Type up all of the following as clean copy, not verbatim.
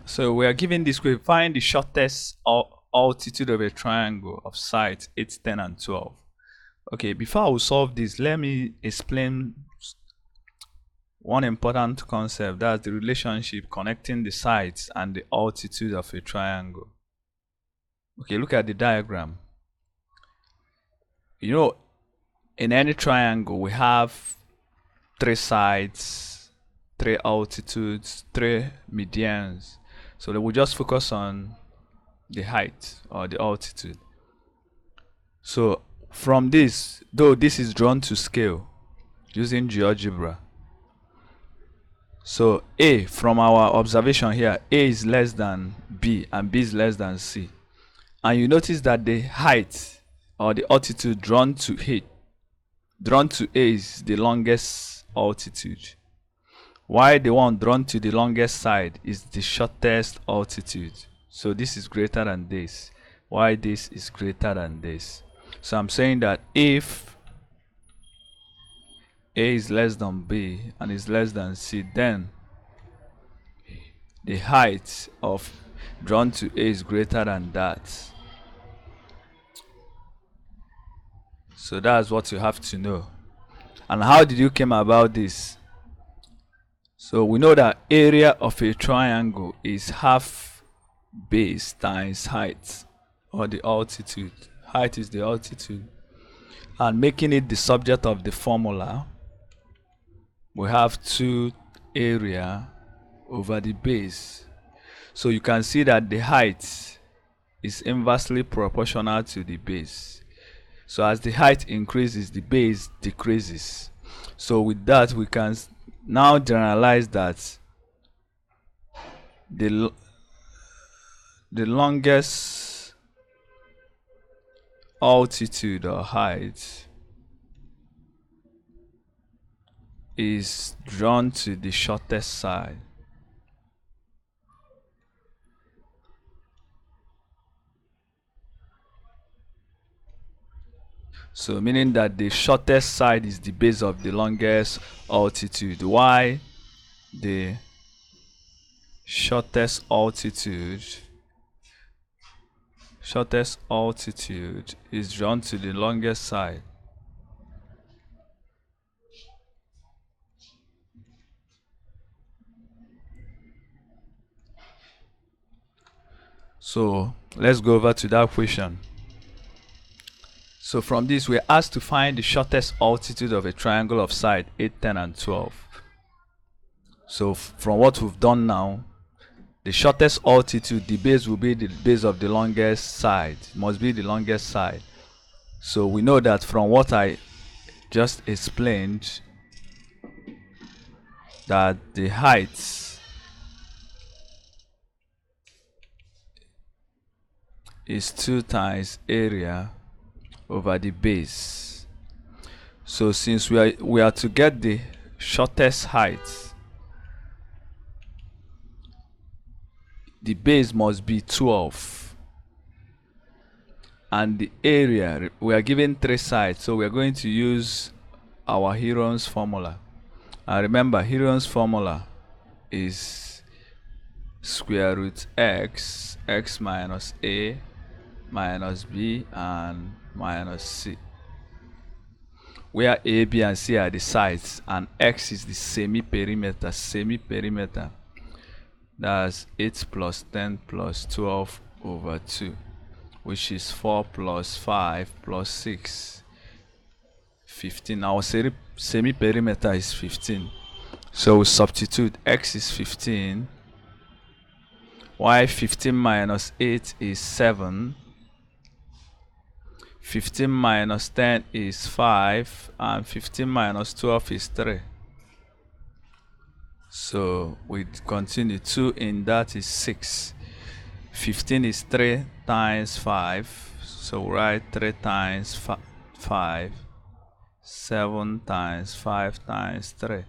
So we are given this way: find the shortest altitude of a triangle of sides 8, 10, and 12. Okay, before I will solve this, let me explain one important concept. That's the relationship connecting the sides and the altitude of a triangle. Okay, look at the diagram. You know, in any triangle, we have 3 sides, 3 altitudes, 3 medians. So we will just focus on the height or the altitude. So from this, though this is drawn to scale using GeoGebra, so A, from our observation here, A is less than B and B is less than C. And you notice that the height or the altitude drawn to A is the longest altitude, while the one drawn to the longest side is the shortest altitude. So this is greater than this, while this is greater than this. So I'm saying that if A is less than B and is less than C, then the height of drawn to A is greater than that. So that's what you have to know. And how did you came about this? So we know that area of a triangle is half base times height, or the altitude. Height is the altitude. And making it the subject of the formula, we have 2 area over the base. So you can see that the height is inversely proportional to the base. So as the height increases, the base decreases. So with that, we can now generalize that the longest altitude or height is drawn to the shortest side. So meaning that the shortest side is the base of the longest altitude. Why the shortest altitude is drawn to the longest side. So let's go over to that question. So from this, we're asked to find the shortest altitude of a triangle of side 8, 10, and 12. So from what we've done now, the shortest altitude, the base will be the base of the longest side. It must be the longest side. So we know that from what I just explained, that the height is 2 times area over the base. So since we are to get the shortest height, the base must be 12, and the area, we are given 3 sides, so we are going to use our Heron's formula. And remember, Heron's formula is square root x minus a minus b and minus c, where a, b, and c are the sides and x is the semi-perimeter. That's 8 plus 10 plus 12 over 2, which is 4 plus 5 plus 6, 15. Our semi-perimeter is 15. So we substitute x is 15, y 15 minus 8 is 7, 15 minus 10 is 5, and 15 minus 12 is 3. So we continue. 2 in that is 6. 15 is 3 times 5. So we write 3 times 5. 7 times 5 times 3.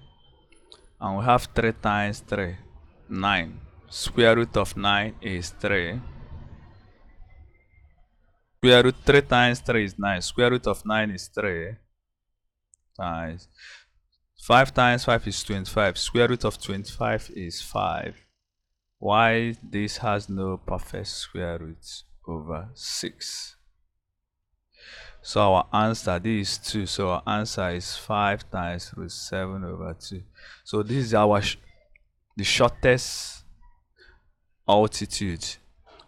And we have 3 times 3. 9. Square root of 9 is 3. Square root 3 times 3 is 9. Square root of 9 is 3 times 5 times 5 is 25. Square root of 25 is 5. why this has no perfect square root over 6. So our answer, this is 2, so our answer is 5 times root 7 over 2. So this is our the shortest altitude.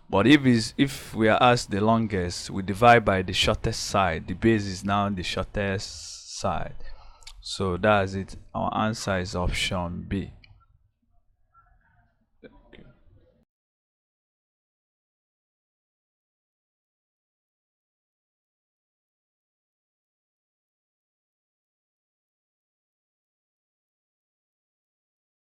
But if we are asked the longest, we divide by the shortest side. The base is now the shortest side. So that's it. Our answer is option B.